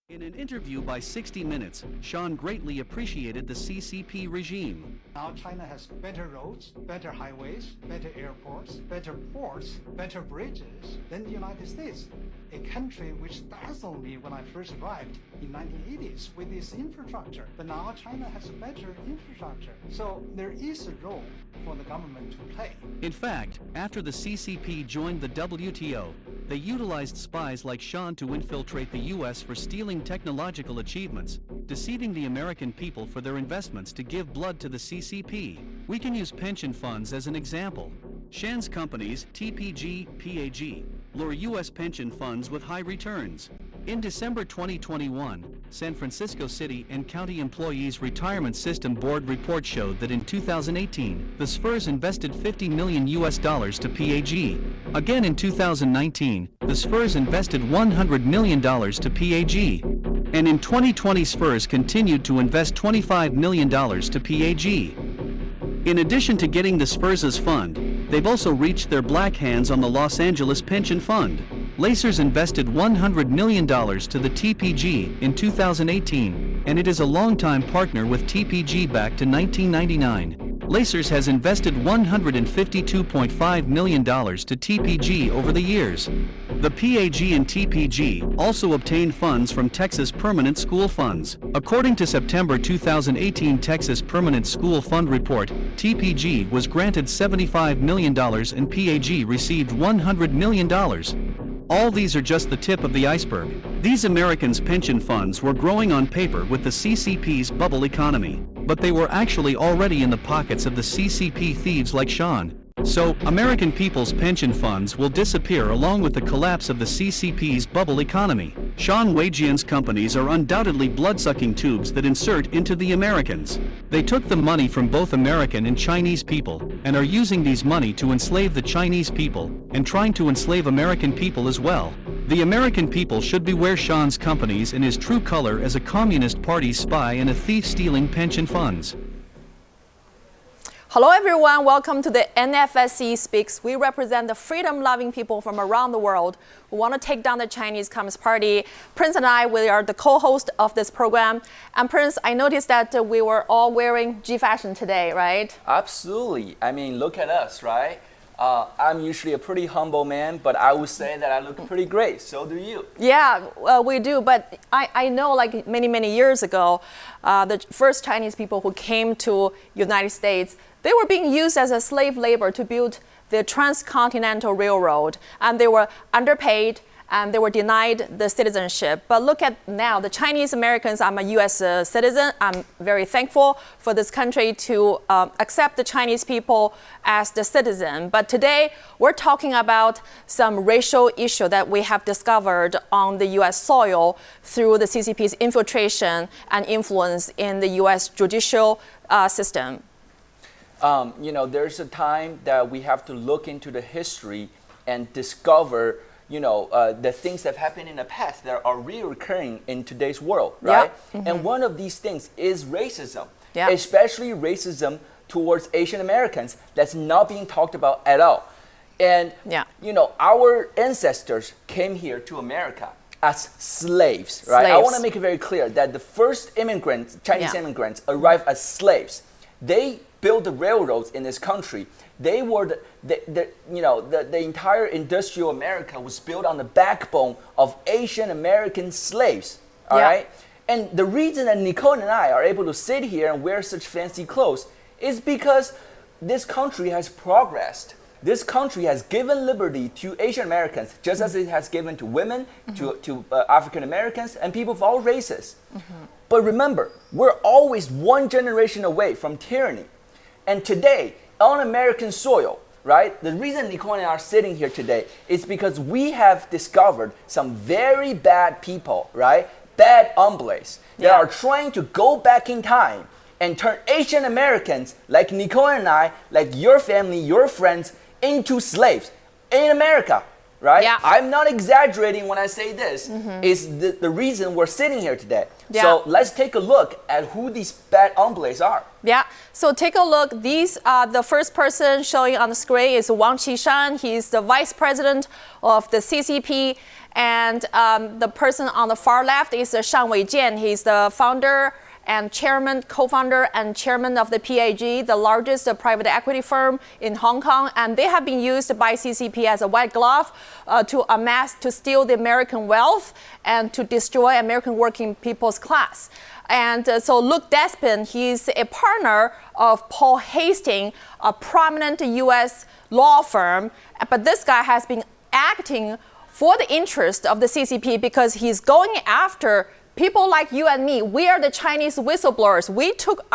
In an interview by 60 Minutes, Sean greatly appreciated the CCP regime. Now China has better roads, better highways, better airports, better ports, better bridges than the United States, a country which dazzled me when I first arrived in 1980s with its infrastructure. But now China has a better infrastructure. So there is a role for the government to play. In fact, after the CCP joined the WTO, they utilized spies like Sean to infiltrate the U.S. for stealing technological achievements, deceiving the American people for their investments to give blood to the CCP. We can use pension funds as an example. Shan's companies, TPG, PAG, lure U.S. pension funds with high returns. In December 2021, San Francisco City and County Employees Retirement System Board report showed that in 2018, the Spurs invested $50 million to PAG. Again in 2019, the Spurs invested $100 million to PAG. And in 2020, Spurs continued to invest $25 million to PAG. In addition to getting the Spurs' fund, they've also reached their black hands on the Los Angeles Pension Fund. Lacers invested $100 million to the TPG in 2018, and it is a longtime partner with TPG back to 1999. Lacers has invested $152.5 million to TPG over the years. The PAG and TPG also obtained funds from Texas Permanent School Funds. According to September 2018 Texas Permanent School Fund report, TPG was granted $75 million and PAG received $100 million. All these are just the tip of the iceberg. These Americans' pension funds were growing on paper with the CCP's bubble economy, but they were actually already in the pockets of the CCP thieves like Sean. So, American people's pension funds will disappear along with the collapse of the CCP's bubble economy. Sean WangQiShan's companies are undoubtedly blood-sucking tubes that insert into the Americans. They took the money from both American and Chinese people, and are using these money to enslave the Chinese people, and trying to enslave American people as well. The American people should beware Sean's companies in his true color as a Communist Party spy and a thief stealing pension funds. Hello everyone, welcome to the NFSC Speaks. We represent the freedom-loving people from around the world who want to take down the Chinese Communist Party. Prince and I, we are the co-host of this program. And Prince, I noticed that we were all wearing G fashion today, right? Absolutely. I mean, look at us, right? I'm usually a pretty humble man, but I would say that I look pretty great. So do you. Yeah, we do. But I know like many years ago, the first Chinese people who came to United States, they were being used as a slave labor to build the transcontinental railroad, and they were underpaid and they were denied the citizenship. But look at now, the Chinese Americans, I'm a US citizen. I'm very thankful for this country to accept the Chinese people as the citizen. But today, we're talking about some racial issue that we have discovered on the US soil through the CCP's infiltration and influence in the US judicial system. You know, there's a time that we have to look into the history and discover, you know, the things that have happened in the past that are reoccurring in today's world, right? Yeah. Mm-hmm. And one of these things is racism, especially racism towards Asian Americans that's not being talked about at all. And, you know, our ancestors came here to America as slaves, right? I want to make it very clear that the first immigrants, Chinese immigrants, arrived as slaves. They built the railroads in this country. They were the entire industrial America was built on the backbone of Asian American slaves. All right. And the reason that Nicole and I are able to sit here and wear such fancy clothes is because this country has progressed. This country has given liberty to Asian Americans, just as it has given to women, to African Americans, and people of all races. But remember, we're always one generation away from tyranny. And today, on American soil, right, the reason Nicole and I are sitting here today is because we have discovered some very bad people, right, bad hombres, that are trying to go back in time and turn Asian Americans like Nicole and I, like your family, your friends, into slaves in America, right? Yeah. I'm not exaggerating when I say this. Is the reason we're sitting here today. So let's take a look at who these bad hombres are. Yeah, so take a look. These the first person showing on the screen is WangQiShan. He's the vice president of the CCP. And the person on the far left is Shan Weijian. He's the founder and chairman, co-founder and chairman of the PAG, the largest private equity firm in Hong Kong. And they have been used by CCP as a white glove to steal the American wealth and to destroy American working people's class. And so Luke Despin, he's a partner of Paul Hastings, a prominent U.S. law firm. But this guy has been acting for the interest of the CCP because he's going after people like you and me. We are the Chinese whistleblowers. We took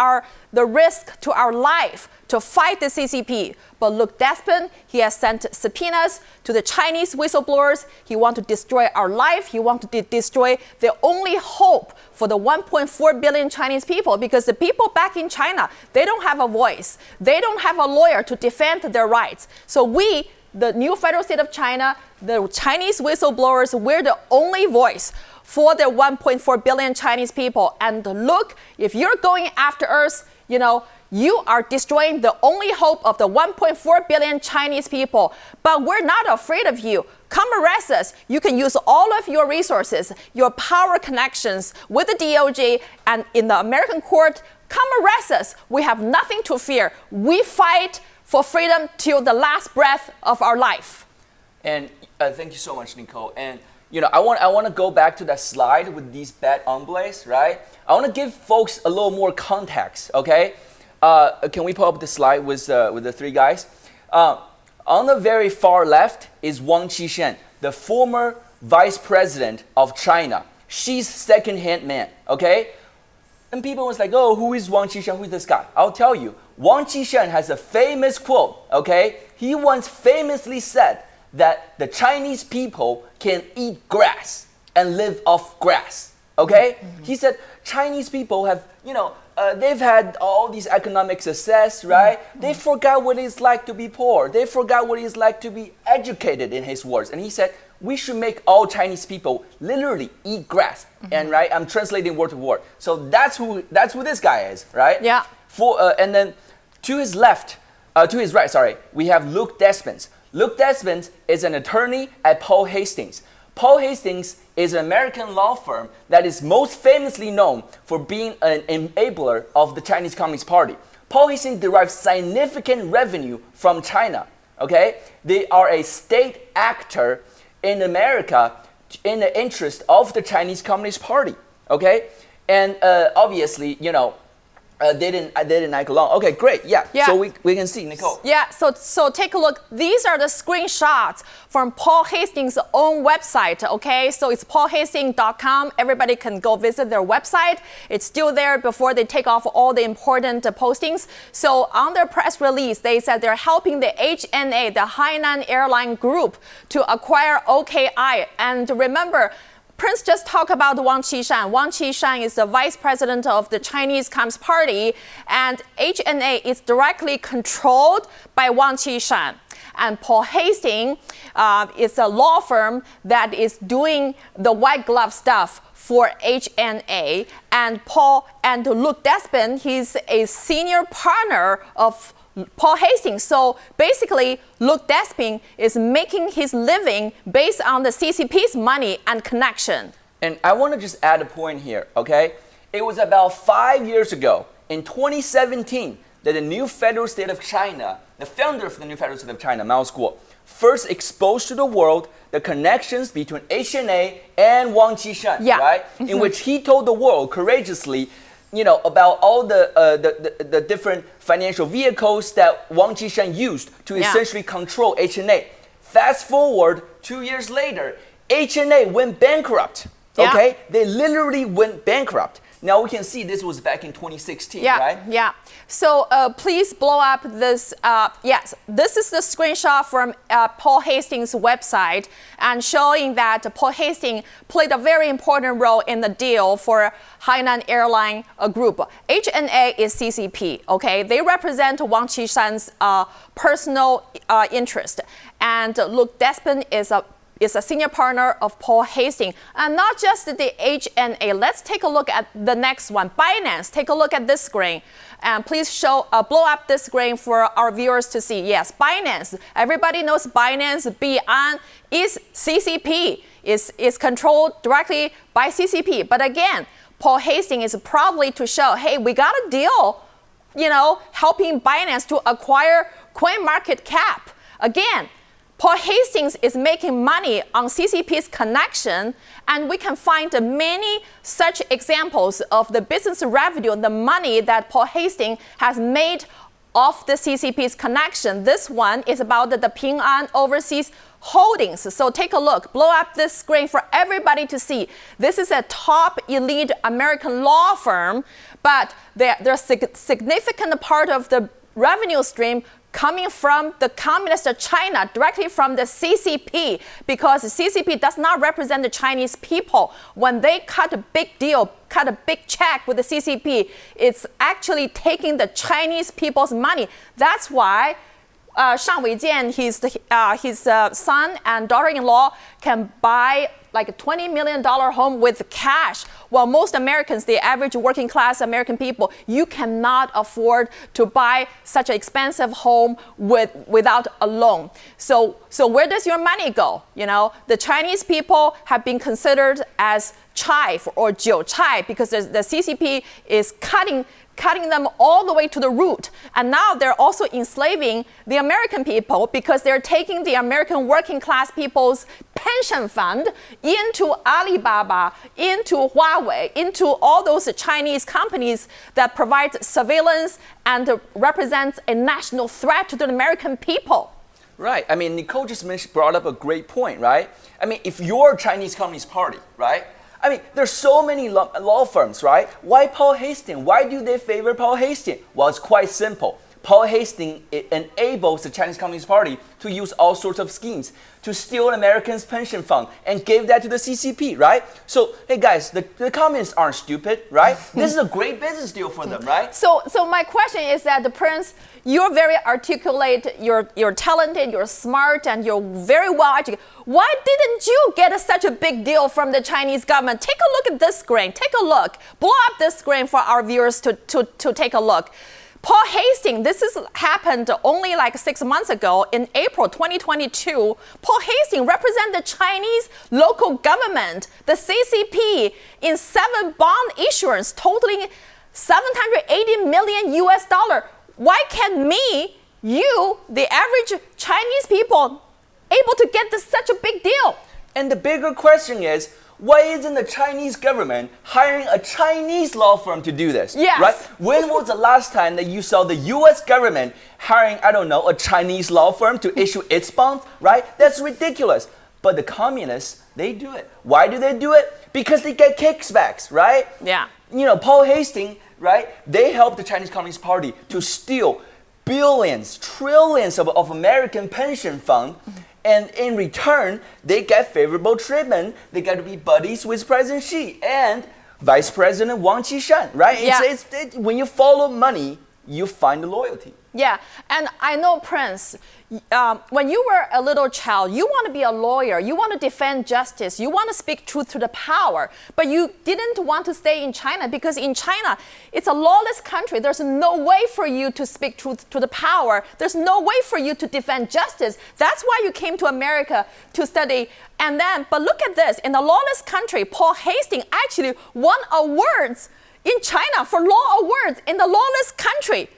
the risk to our life to fight the CCP. But look, Despin, he has sent subpoenas to the Chinese whistleblowers. He wants to destroy our life. He wants to destroy the only hope for the 1.4 billion Chinese people, because the people back in China, they don't have a voice. They don't have a lawyer to defend their rights. So we, the new federal state of China, the Chinese whistleblowers, we're the only voice for the 1.4 billion Chinese people. And look, if you're going after us, you are destroying the only hope of the 1.4 billion Chinese people. But we're not afraid of you. Come arrest us. You can use all of your resources, your power connections with the DOJ and in the American court. Come arrest us. We have nothing to fear. We fight for freedom till the last breath of our life. And thank you so much, Nicole. And I want to go back to that slide with these bad hombres, right? I want to give folks a little more context, okay? Can we pull up the slide with the three guys? On the very far left is WangQiShan, the former vice president of China. She's second-hand man, okay? And people was like, oh, who is WangQiShan? Who is this guy? I'll tell you. WangQiShan has a famous quote, okay? He once famously said that the Chinese people can eat grass and live off grass, okay? He said Chinese people have, they've had all these economic success, right? They forgot what it's like to be poor. They forgot what it's like to be educated, in his words. And he said, we should make all Chinese people literally eat grass. And right, I'm translating word to word. So that's who this guy is, right? Yeah. And then to his right, we have Luke Despin. Luke Despin is an attorney at Paul Hastings. Paul Hastings is an American law firm that is most famously known for being an enabler of the Chinese Communist Party. Paul Hastings derives significant revenue from China, okay? They are a state actor in America in the interest of the Chinese Communist Party, okay? And obviously, they didn't like along. Okay, great. Yeah. So we can see, Nicole. Yeah. So take a look. These are the screenshots from Paul Hastings' own website. Okay. So it's paulhastings.com. Everybody can go visit their website. It's still there before they take off all the important postings. So on their press release, they said they're helping the HNA, the Hainan Airline Group, to acquire OKI. And remember, Prince just talked about WangQiShan. WangQiShan is the vice president of the Chinese Communist Party, and HNA is directly controlled by WangQiShan. And Paul Hastings is a law firm that is doing the white glove stuff for HNA. And Luke Despin, he's a senior partner of Paul Hastings. So basically, Luke Despin is making his living based on the CCP's money and connection. And I want to just add a point here, okay? It was about 5 years ago, in 2017, that the new federal state of China, the founder of the new federal state of China, Mao Zedong, first exposed to the world the connections between HNA and WangQiShan, right? In which he told the world courageously, about all the different financial vehicles that WangQiShan used to essentially control HNA. Fast forward 2 years later, HNA went bankrupt. Okay, they literally went bankrupt. Now we can see this was back in 2016, right? Yeah. So please blow up this. Yes, this is the screenshot from Paul Hastings' website, and showing that Paul Hastings played a very important role in the deal for Hainan Airline Group. HNA is CCP. Okay, they represent WangQiShan's personal interest, and Luke Despin is a is a senior partner of Paul Hastings. And not just the HNA. Let's take a look at the next one, Binance. Take a look at this screen. And please blow up this screen for our viewers to see. Yes, Binance. Everybody knows Binance. Beyond is CCP. Is controlled directly by CCP. But again, Paul Hastings is probably to show, hey, we got a deal, helping Binance to acquire CoinMarketCap. Again, Paul Hastings is making money on CCP's connection, and we can find many such examples of the business revenue, the money that Paul Hastings has made off the CCP's connection. This one is about the Ping An Overseas Holdings. So take a look, blow up this screen for everybody to see. This is a top elite American law firm, but there's a significant part of the revenue stream coming from the Communist China, directly from the CCP, because the CCP does not represent the Chinese people. When they cut a big deal, cut a big check with the CCP, it's actually taking the Chinese people's money. That's why Shang Weijian, his son and daughter-in-law can buy like a $20 million home with cash, while most Americans, the average working class American people, you cannot afford to buy such an expensive home without a loan. So where does your money go? The Chinese people have been considered as chai or jiu chai because the CCP is cutting them all the way to the root. And now they're also enslaving the American people because they're taking the American working class people's pension fund into Alibaba, into Huawei, into all those Chinese companies that provide surveillance and represents a national threat to the American people. Right. I mean, Nicole just brought up a great point, right? I mean, if you're a Chinese Communist Party, right? I mean, there's so many law firms, right? Why Paul Hastings? Why do they favor Paul Hastings? Well, it's quite simple. Paul Hastings enables the Chinese Communist Party to use all sorts of schemes to steal Americans' pension fund and give that to the CCP, right? So, hey guys, the communists aren't stupid, right? This is a great business deal for them, right? So my question is that the Prince, you're very articulate, you're talented, you're smart, and you're very well educated. Why didn't you get such a big deal from the Chinese government? Take a look at this screen. Take a look. Blow up this screen for our viewers to take a look. Paul Hastings, this has happened only like 6 months ago in April 2022. Paul Hastings represents the Chinese local government, the CCP, in 7 bond issuance totaling $780 million US. Why can't you, the average Chinese people, able to get such a big deal? And the bigger question is, why isn't the Chinese government hiring a Chinese law firm to do this? Yes. Right? When was the last time that you saw the US government hiring, I don't know, a Chinese law firm to issue its bonds? Right? That's ridiculous. But the communists, they do it. Why do they do it? Because they get kickbacks, right? Yeah. Paul Hastings, right? They helped the Chinese Communist Party to steal billions, trillions of American pension funds. And in return, they get favorable treatment. They got to be buddies with President Xi and Vice President WangQiShan, right? Yeah. When you follow money, you find the loyalty. Yeah, and I know, Prince, when you were a little child, you want to be a lawyer, you want to defend justice, you want to speak truth to the power, but you didn't want to stay in China because in China, it's a lawless country. There's no way for you to speak truth to the power. There's no way for you to defend justice. That's why you came to America to study. But look at this, in a lawless country, Paul Hastings actually won awards in China for law awards in the lawless country.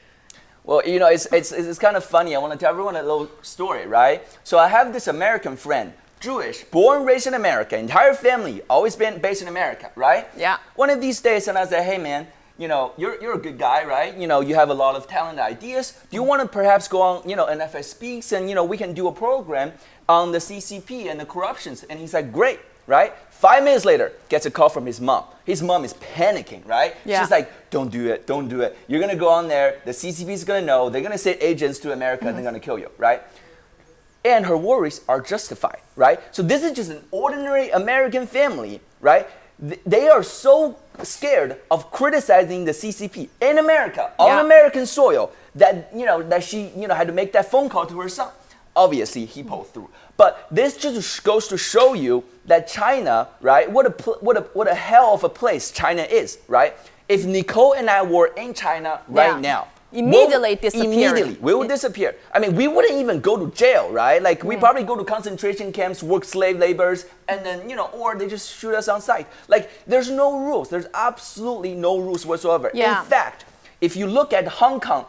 Well, it's kind of funny. I want to tell everyone a little story, right? So I have this American friend, Jewish, born, raised in America, entire family, always been based in America, right? Yeah. One of these days, and I said, hey man, you're a good guy, right? You have a lot of talent and ideas. Do you want to perhaps go on, NFSC Speaks, and we can do a program on the CCP and the corruptions? And he's like, great, right? 5 minutes later, gets a call from his mom. His mom is panicking, right? Yeah. She's like, don't do it, don't do it. You're going to go on there, the CCP is going to know, they're going to send agents to America, and they're going to kill you, right? And her worries are justified, right? So this is just an ordinary American family, right? They are so scared of criticizing the CCP in America, on American soil, that, that she, had to make that phone call to her son. Obviously, he pulled through. But this just goes to show you that China, right? What a hell of a place China is, right? If Nicole and I were in China right now, immediately disappear. Immediately, we will disappear. I mean, we wouldn't even go to jail, right? Like, we probably go to concentration camps, work slave labors, and then, you know, or they just shoot us on sight. Like, there's no rules. There's absolutely no rules whatsoever. Yeah. In fact, if you look at Hong Kong,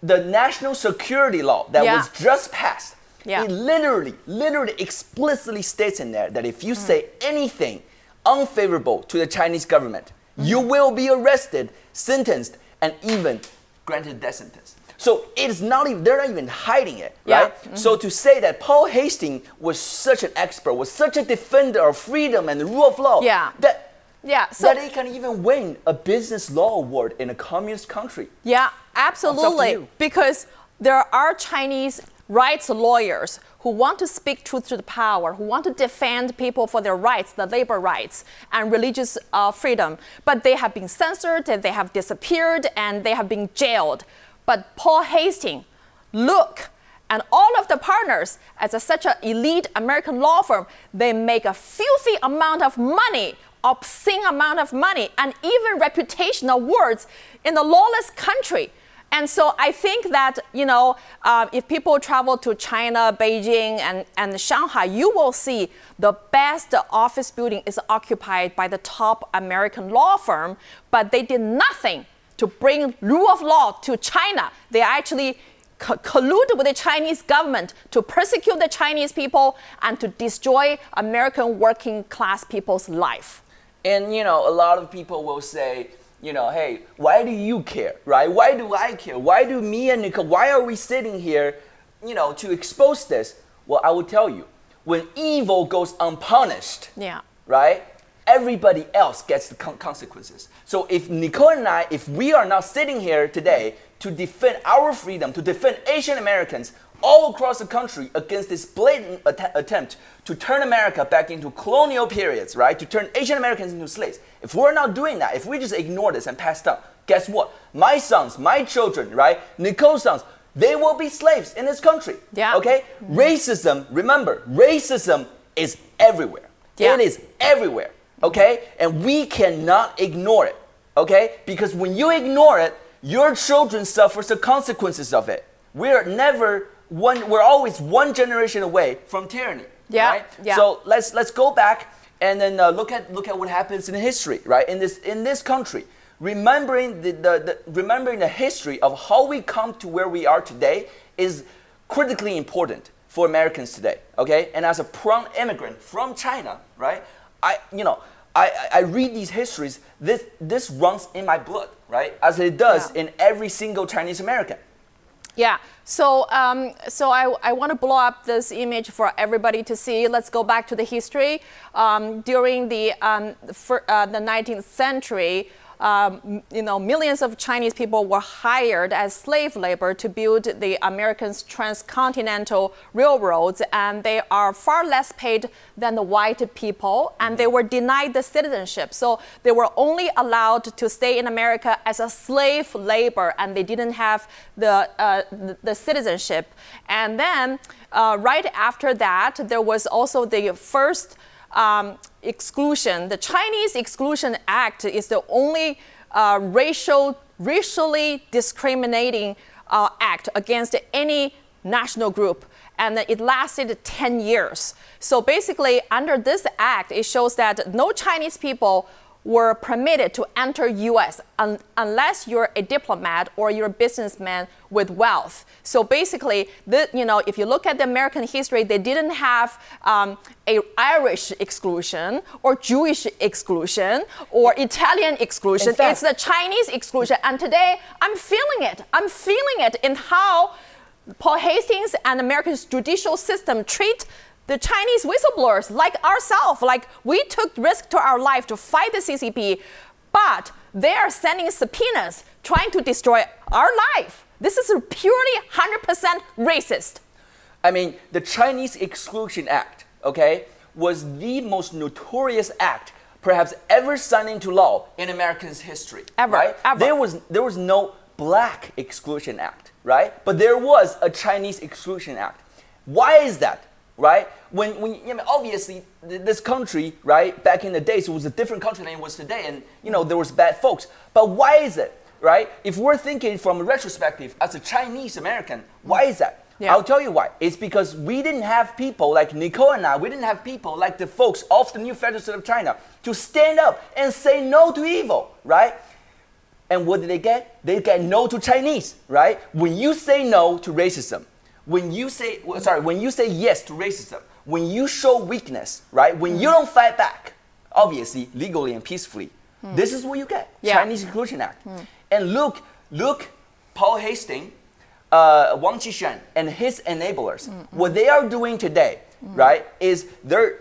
the national security law that was just passed, it literally explicitly states in there that if you say anything unfavorable to the Chinese government, you will be arrested, sentenced, and even granted death sentence. So it's not even, they're not even hiding it, right? So to say that Paul Hastings was such an expert, was such a defender of freedom and the rule of law, that he can even win a business law award in a communist country. Yeah, absolutely. Because there are Chinese rights lawyers who want to speak truth to the power, who want to defend people for their rights, the labor rights and religious freedom. But they have been censored, and they have disappeared, and they have been jailed. But Paul Hastings, look, and all of the partners, as such an elite American law firm, they make a filthy amount of money, obscene amount of money, and even reputation awards in the lawless country. And so I think that, you know, if people travel to China, Beijing, and Shanghai, you will see the best office building is occupied by the top American law firm, but they did nothing to bring rule of law to China. They actually collude with the Chinese government to persecute the Chinese people and to destroy American working class people's life. And, you know, a lot of people will say, you know, hey, why do you care, right? Why do I care? Why do me and Nicole, why are we sitting here, you know, to expose this? Well, I will tell you, when evil goes unpunished, right, everybody else gets the consequences. So if Nicole and I, if we are not sitting here today to defend our freedom, to defend Asian Americans all across the country against this blatant attempt to turn America back into colonial periods, right? To turn Asian Americans into slaves. If we're not doing that, if we just ignore this and pass down, guess what? My sons, my children, right? Nicole's sons, they will be slaves in this country. Okay? Racism, remember, racism is everywhere. It is everywhere. Okay? And we cannot ignore it. Okay? Because when you ignore it, your children suffer the consequences of it. We're always one generation away from tyranny. Right? So let's go back and then look at what happens in history, right? In this country, remembering the history of how we come to where we are today is critically important for Americans today. Okay, and as a proud immigrant from China, right? I read these histories. This runs in my blood, right? As it does in every single Chinese American. Yeah, so I want to blow up this image for everybody to see. Let's go back to the history. During the 19th century, millions of Chinese people were hired as slave labor to build the Americans' transcontinental railroads, and they are far less paid than the white people, and they were denied the citizenship. So they were only allowed to stay in America as a slave labor, and they didn't have the citizenship. And then right after that, there was also the first exclusion. The Chinese Exclusion Act is the only racially discriminating act against any national group, and it lasted 10 years. So basically, under this act, it shows that no Chinese people were permitted to enter U.S. Unless you're a diplomat or you're a businessman with wealth. So basically, if you look at the American history, they didn't have a Irish exclusion or Jewish exclusion or Italian exclusion. It's the Chinese exclusion. And today, I'm feeling it. I'm feeling it in how Paul Hastings and America's judicial system treat the Chinese whistleblowers like ourselves. Like, we took risk to our life to fight the CCP, but they are sending subpoenas trying to destroy our life. This is purely 100% racist. I mean, the Chinese Exclusion Act, okay, was the most notorious act perhaps ever signed into law in Americans' history. Right? There was no Black Exclusion Act, right? But there was a Chinese Exclusion Act. Why is that, right? When obviously this country, right, back in the days, it was a different country than it was today, and there was bad folks. But why is it, right? If we're thinking from a retrospective as a Chinese American, why is that? Yeah. I'll tell you why. It's because we didn't have people like Nicole and I, we didn't have people like the folks of the new federal state of China to stand up and say no to evil, right? And what did they get? They get no to Chinese, right? When you say no to racism, when you say yes to racism, when you show weakness, right? When you don't fight back, obviously, legally and peacefully, this is what you get. Yeah. Chinese Inclusion Act. And look, Paul Hastings, WangQiShan, and his enablers, what they are doing today, right, is their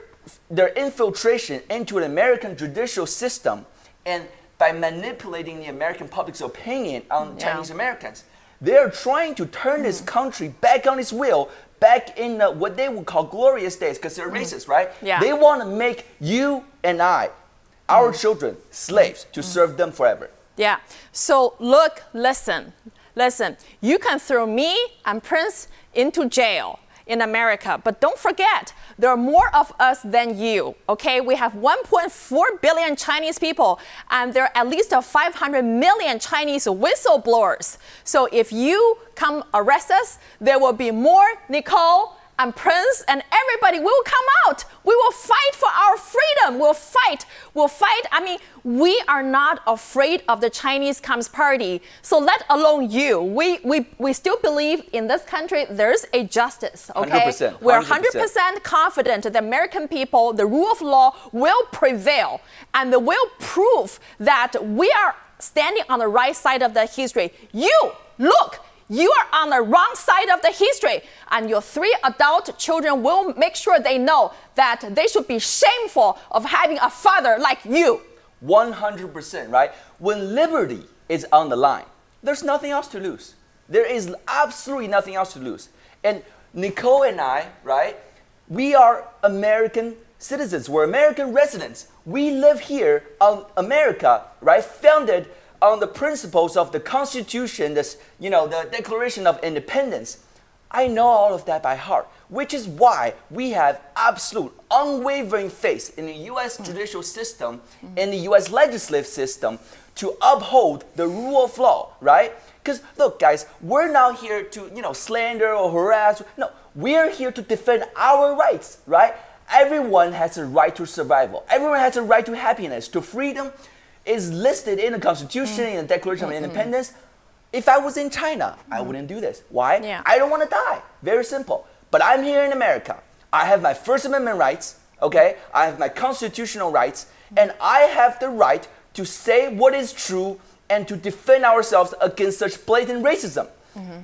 infiltration into an American judicial system, and by manipulating the American public's opinion on Chinese Americans, they are trying to turn this country back on its wheel, back in what they would call glorious days, because they're racist, right? Yeah. They want to make you and I, our children, slaves to serve them forever. Yeah. So look, listen. You can throw me and Prince into jail in America, but don't forget, there are more of us than you, okay? We have 1.4 billion Chinese people, and there are at least 500 million Chinese whistleblowers. So if you come arrest us, there will be more Nicole and Prince and everybody will come out. We will fight for our freedom. We'll fight. I mean, we are not afraid of the Chinese Communist Party. So let alone you. We still believe in this country there's a justice, okay? 100%. We're 100% confident that the American people, the rule of law will prevail, and they will prove that we are standing on the right side of the history. You are on the wrong side of the history, and your 3 adult children will make sure they know that they should be shameful of having a father like you. 100%, right? When liberty is on the line, there's nothing else to lose. There is absolutely nothing else to lose. And Nicole and I, right, we are American citizens. We're American residents. We live here on America, right, founded on the principles of the Constitution, the Declaration of Independence. I know all of that by heart, which is why we have absolute, unwavering faith in the U.S. judicial system, in the U.S. legislative system, to uphold the rule of law, right? Because look, guys, we're not here to, slander or harass. No, we're here to defend our rights, right? Everyone has a right to survival. Everyone has a right to happiness, to freedom. Is listed in the Constitution, in the Declaration of Independence. If I was in China, I wouldn't do this. Why? Yeah. I don't want to die. Very simple. But I'm here in America. I have my First Amendment rights, okay? I have my constitutional rights, and I have the right to say what is true and to defend ourselves against such blatant racism.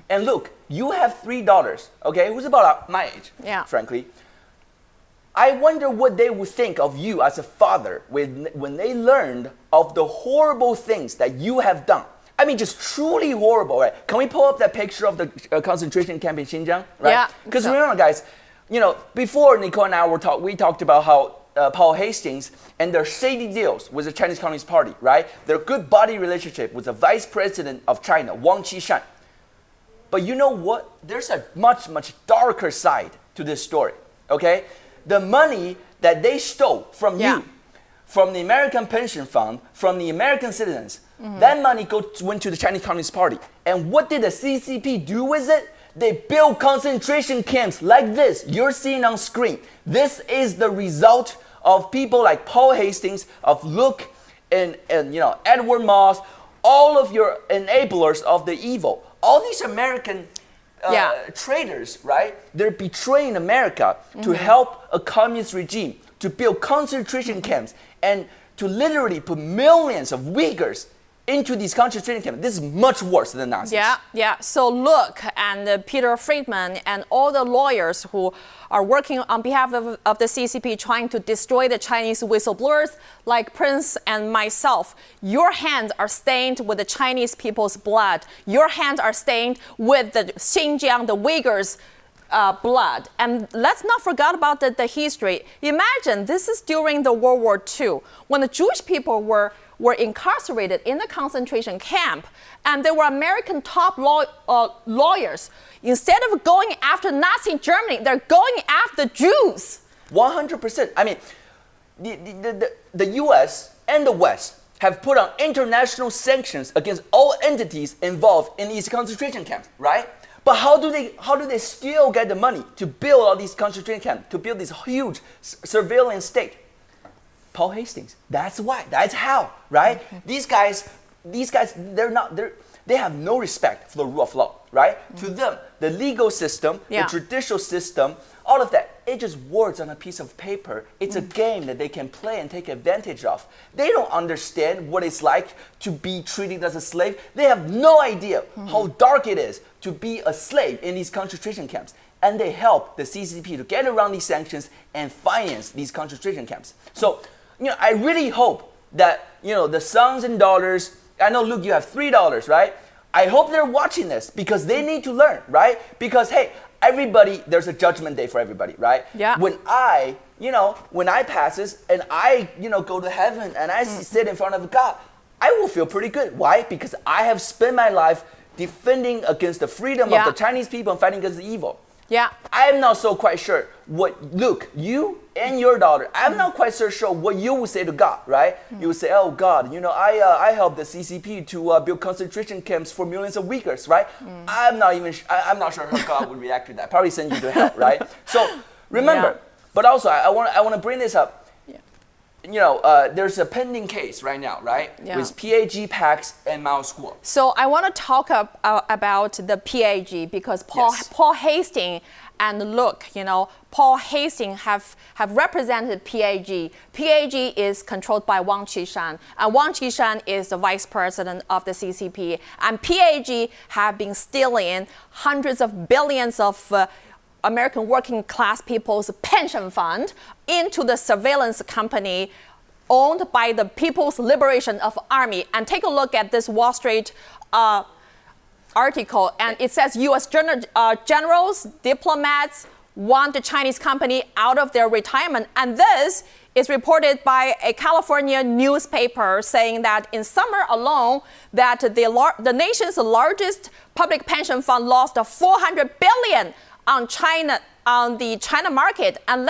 And look, you have 3 daughters, okay, who's about my age, frankly. I wonder what they would think of you as a father when they learned of the horrible things that you have done. I mean, just truly horrible, right? Can we pull up that picture of the concentration camp in Xinjiang, right? Yeah. Because remember, guys, before Nicole and I we talked about how Paul Hastings and their shady deals with the Chinese Communist Party, right? Their good buddy relationship with the vice president of China, WangQiShan. But you know what? There's a much, much darker side to this story, okay? The money that they stole from you, from the American pension fund, from the American citizens, that money went to the Chinese Communist Party. And what did the CCP do with it? They built concentration camps like this you're seeing on screen. This is the result of people like Paul Hastings, of Luke, and Edward Moss, all of your enablers of the evil. All these American traitors, right? They're betraying America to help a communist regime, to build concentration camps, and to literally put millions of Uyghurs into these concentration camps. This is much worse than Nazis. Yeah. So look, and Peter Friedman and all the lawyers who are working on behalf of the CCP trying to destroy the Chinese whistleblowers like Prince and myself, your hands are stained with the Chinese people's blood. Your hands are stained with the Xinjiang, the Uyghurs blood. And let's not forget about the history. Imagine this is during the World War II, when the Jewish people were incarcerated in the concentration camp, and they were American top lawyers. Instead of going after Nazi Germany, they're going after Jews. 100%. I mean, the U.S. and the West have put on international sanctions against all entities involved in these concentration camps, right? But how do they still get the money to build all these concentration camps, to build this huge surveillance state? Paul Hastings. That's why. That's how, right? These guys, they have no respect for the rule of law, right? To them, the legal system, the judicial system, all of that, it's just words on a piece of paper. It's a game that they can play and take advantage of. They don't understand what it's like to be treated as a slave. They have no idea how dark it is to be a slave in these concentration camps. And they help the CCP to get around these sanctions and finance these concentration camps. So, I really hope that, the sons and daughters, I know, Luke, you have $3, right? I hope they're watching this because they need to learn, right? Because, hey, everybody, there's a judgment day for everybody, right? Yeah. When I passes and I, go to heaven and I sit in front of God, I will feel pretty good. Why? Because I have spent my life defending against the freedom of the Chinese people and fighting against the evil. Yeah. I'm not so quite sure what, Luke, you and your daughter, I'm not quite so sure what you would say to God, right? You would say, oh God, I helped the CCP to build concentration camps for millions of Uyghurs, right? I'm not sure how God would react to that. Probably send you to hell, right? So remember, but also I want to bring this up. There's a pending case right now, right? Yeah. With PAG, PAX, and Mao School. So I want to talk about the PAG because Paul Hastings and look, Paul Hastings have represented PAG. PAG is controlled by WangQiShan, and WangQiShan is the vice president of the CCP. And PAG have been stealing hundreds of billions of American working class people's pension fund into the surveillance company owned by the People's Liberation Army. And take a look at this Wall Street article, and it says U.S. generals, diplomats want the Chinese company out of their retirement. And this is reported by a California newspaper saying that in summer alone, that the nation's largest public pension fund lost $400 billion on the China market. And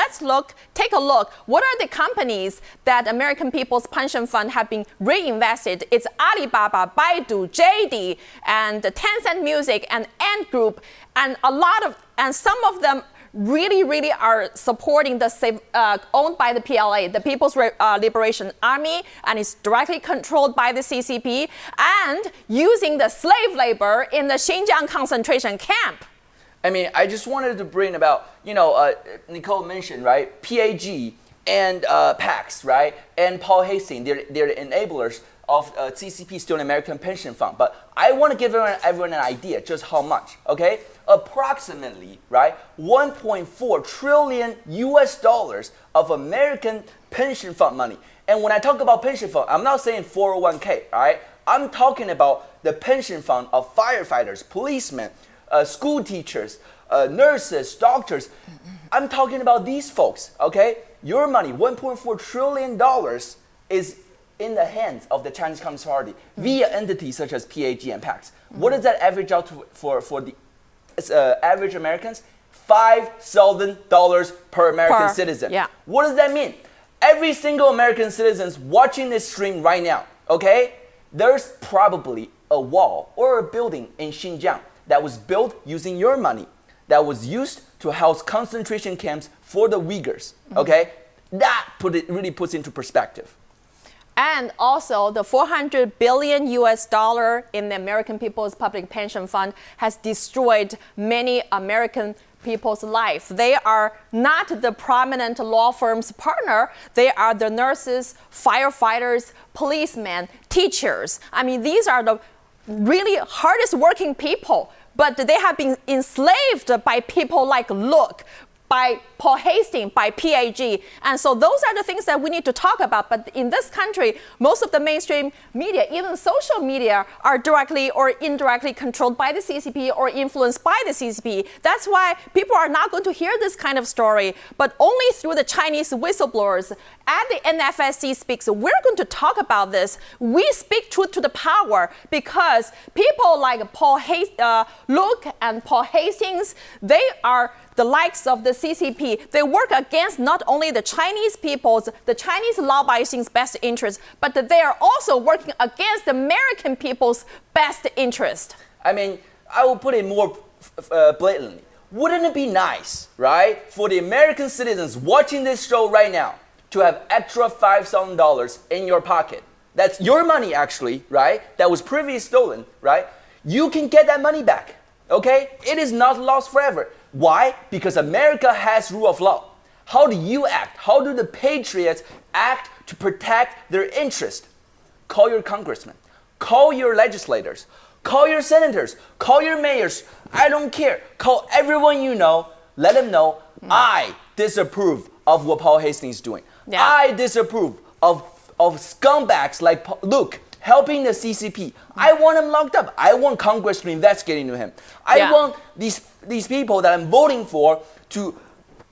take a look. What are the companies that American People's Pension Fund have been reinvested? It's Alibaba, Baidu, JD, and Tencent Music, and Ant Group, and some of them really are supporting owned by the PLA, the People's Liberation Army, and it's directly controlled by the CCP, and using the slave labor in the Xinjiang concentration camp. I mean, I just wanted to bring about, Nicole mentioned, right, PAG and PAX, right, and Paul Hastings, they're the enablers of CCP stealing American pension fund. But I want to give everyone an idea just how much, okay? Approximately, right, 1.4 trillion US dollars of American pension fund money. And when I talk about pension fund, I'm not saying 401k, all right? I'm talking about the pension fund of firefighters, policemen, school teachers, nurses, doctors. I'm talking about these folks, okay? Your money, $1.4 trillion, is in the hands of the Chinese Communist Party via entities such as PAG and PAX. What does that average out to for the average Americans? $5,000 per American citizen. Yeah. What does that mean? Every single American citizen watching this stream right now, okay? There's probably a wall or a building in Xinjiang that was built using your money, that was used to house concentration camps for the Uyghurs, okay? That really puts into perspective. And also, the $400 billion US in the American People's Public Pension Fund has destroyed many American people's life. They are not the prominent law firm's partner. They are the nurses, firefighters, policemen, teachers. I mean, these are the really hardest working people, but they have been enslaved by people like Look, by Paul Hastings, by PAG. And so those are the things that we need to talk about. But in this country, most of the mainstream media, even social media, are directly or indirectly controlled by the CCP or influenced by the CCP. That's why people are not going to hear this kind of story, but only through the Chinese whistleblowers. At the NFSC Speaks, we're going to talk about this. We speak truth to the power because people like Luke and Paul Hastings, they are the likes of the CCP. They work against not only the Chinese people's, the Chinese law-abiding's best interest, but they are also working against the American people's best interest. I mean, I will put it more blatantly. Wouldn't it be nice, right, for the American citizens watching this show right now to have extra $5,000 in your pocket? That's your money, actually, right? That was previously stolen, right? You can get that money back, okay? It is not lost forever. Why? Because America has rule of law. How do you act? How do the patriots act to protect their interest? Call your congressmen. Call your legislators. Call your senators. Call your mayors. I don't care. Call everyone you know. Let them know I disapprove of what Paul Hastings is doing. Yeah. I disapprove of scumbags like Luke helping the CCP. I want him locked up. I want Congress to investigate into him. I want these people that I'm voting for to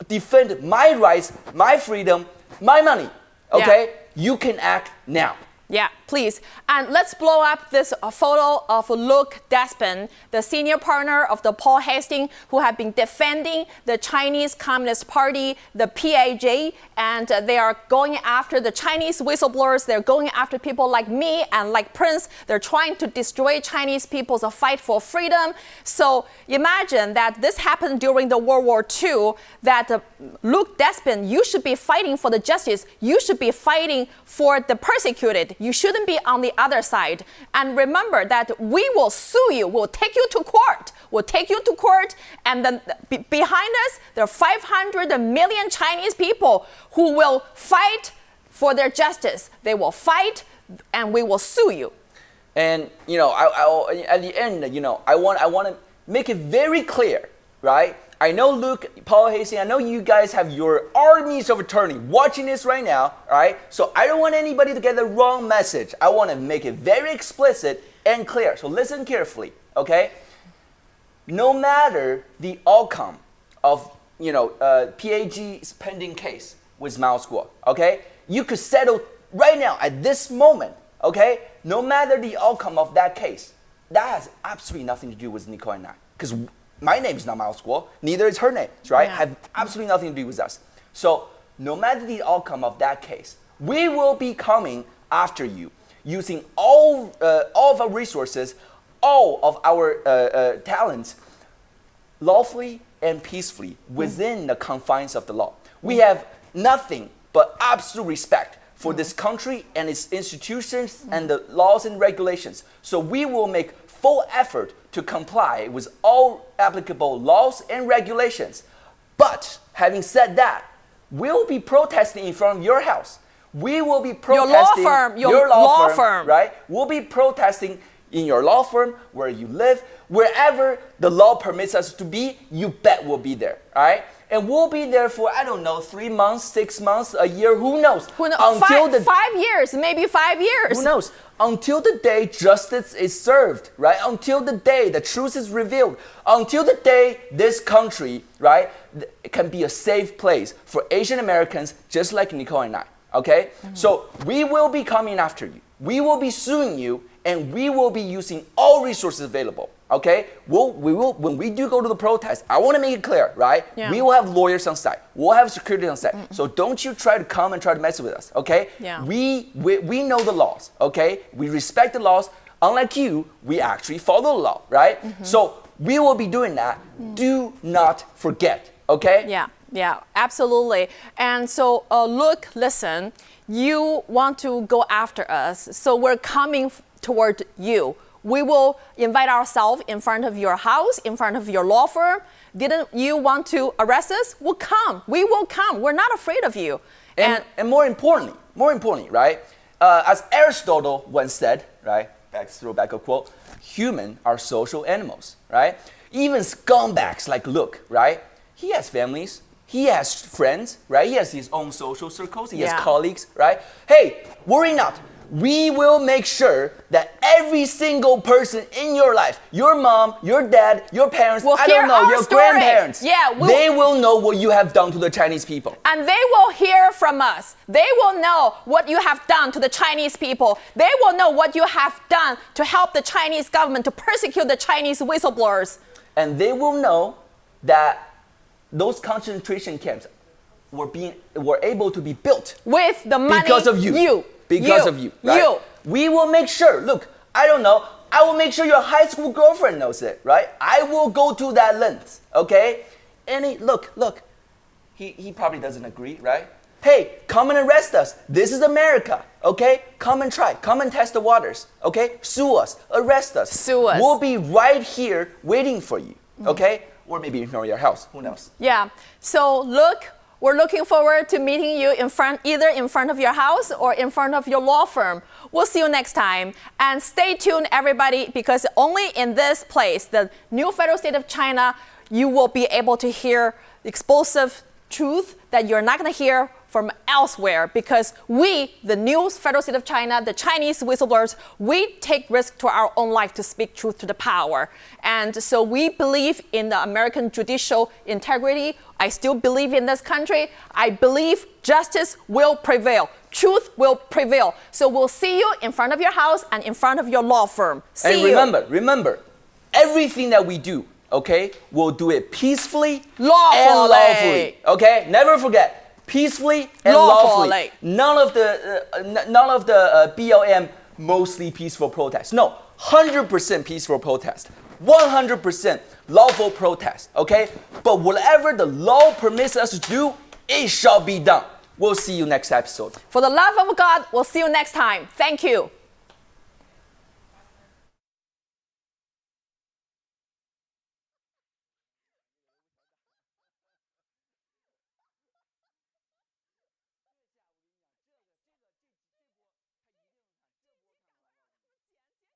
defend my rights, my freedom, my money. Okay? You can act now. Yeah, please. And let's blow up this photo of Luke Despin, the senior partner of the Paul Hastings, who have been defending the Chinese Communist Party, the PAG, and they are going after the Chinese whistleblowers. They're going after people like me and like Prince. They're trying to destroy Chinese people's fight for freedom. So imagine that this happened during the World War II, that Luke Despin, you should be fighting for the justice. You should be fighting for the persecuted. You shouldn't be on the other side. And remember that we will sue you. We'll take you to court. We'll take you to court. And then behind us, there are 500 million Chinese people who will fight for their justice. They will fight, and we will sue you. And, you know, at the end, you know, I want to make it very clear, right? I know Luke, Paul Hastings, I know you guys have your armies of attorneys watching this right now, right? So I don't want anybody to get the wrong message. I want to make it very explicit and clear. So listen carefully, okay? No matter the outcome of, you know, PAG's pending case with Mao Squad, okay? You could settle right now at this moment, okay? No matter the outcome of that case, that has absolutely nothing to do with Nicole and I, because my name is not Mao Squad, neither is her name, right? Have absolutely nothing to do with us. So no matter the outcome of that case, we will be coming after you using all of our resources, all of our talents, lawfully and peacefully within the confines of the law. We have nothing but absolute respect for this country and its institutions and the laws and regulations. So we will make full effort to comply with all applicable laws and regulations. But having said that, we'll be protesting in front of your house. We will be protesting your law firm, right? We'll be protesting in your law firm, where you live, wherever the law permits us to be, you bet we'll be there, all right? And we'll be there for, I don't know, 3 months, 6 months, a year, who knows? Until 5 years, maybe 5 years. Who knows? Until the day justice is served, right? Until the day the truth is revealed. Until the day this country, right, can be a safe place for Asian Americans just like Nicole and I, okay? So we will be coming after you. We will be suing you, and we will be using all resources available. Okay, we will. When we do go to the protest, I want to make it clear, right? Yeah. We will have lawyers on site. We'll have security on site. So don't you try to come and try to mess with us, okay? Yeah. We know the laws, okay? We respect the laws. Unlike you, we actually follow the law, right? So we will be doing that. Do not forget, okay? Yeah, absolutely. And so, look, listen, you want to go after us, so we're coming toward you. We will invite ourselves in front of your house, in front of your law firm. Didn't you want to arrest us? We'll come. We will come. We're not afraid of you. And more importantly, right? As Aristotle once said, right? Throw back a quote. Humans are social animals, right? Even scumbags like Luke, right? He has families. He has friends, right? He has his own social circles. He has Yeah. colleagues, right? Hey, worry not. We will make sure that every single person in your life, your mom, your dad, your parents, will I hear don't know, our your story. grandparents, Yeah, they will know what you have done to the Chinese people. And they will hear from us. They will know what you have done to the Chinese people. They will know what you have done to help the Chinese government to persecute the Chinese whistleblowers. And they will know that those concentration camps were able to be built With the money. because of you. Because of you. Right? You. We will make sure. Look, I don't know. I will make sure your high school girlfriend knows it, right? I will go to that length, okay? And look. He probably doesn't agree, right? Hey, come and arrest us. This is America, okay? Come and try. Come and test the waters, okay? Sue us. Arrest us. Sue us. We'll be right here waiting for you, okay? Or maybe in your house. Who knows? Yeah. So look, we're looking forward to meeting you either in front of your house or in front of your law firm. We'll see you next time. And stay tuned, everybody, because only in this place, the new federal state of China, you will be able to hear explosive truth that you're not going to hear from elsewhere, because we, the new federal state of China, the Chinese whistleblowers, we take risk to our own life to speak truth to the power. And so we believe in the American judicial integrity. I still believe in this country. I believe justice will prevail. Truth will prevail. So we'll see you in front of your house and in front of your law firm. See you. And remember, everything that we do, okay, we'll do it peacefully Lawfully. and lawfully. Okay, never forget. Peacefully and lawfully. Lawfully. None of the BLM mostly peaceful protests. No, 100% peaceful protest. 100% lawful protest. Okay, but whatever the law permits us to do, it shall be done. We'll see you next episode. For the love of God, we'll see you next time. Thank you.